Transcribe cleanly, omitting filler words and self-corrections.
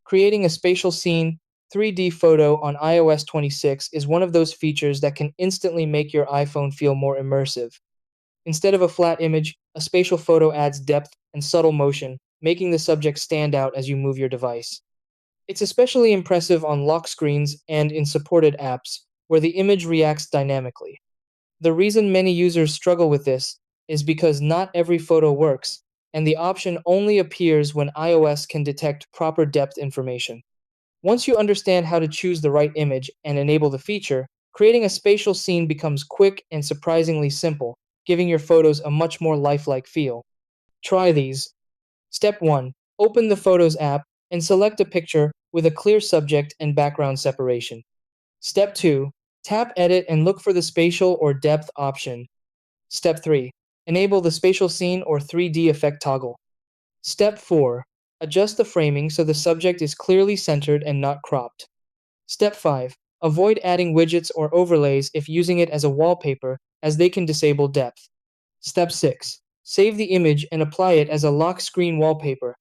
Creating a spatial scene 3D photo on iOS 26 is one of those features that can instantly make your iPhone feel more immersive. Instead of a flat image, a spatial photo adds depth and subtle motion, making the subject stand out as you move your device. It's especially impressive on lock screens and in supported apps, where the image reacts dynamically. The reason many users struggle with this is because not every photo works, and the option only appears when iOS can detect proper depth information. Once you understand how to choose the right image and enable the feature, creating a spatial scene becomes quick and surprisingly simple, giving your photos a much more lifelike feel. Try these. Step 1. Open the Photos app and select a picture with a clear subject and background separation. Step 2. Tap Edit and look for the spatial or depth option. Step 3. Enable the spatial scene or 3D effect toggle. Step 4. Adjust the framing so the subject is clearly centered and not cropped. Step 5. Avoid adding widgets or overlays if using it as a wallpaper, as they can disable depth. Step 6. Save the image and apply it as a lock screen wallpaper,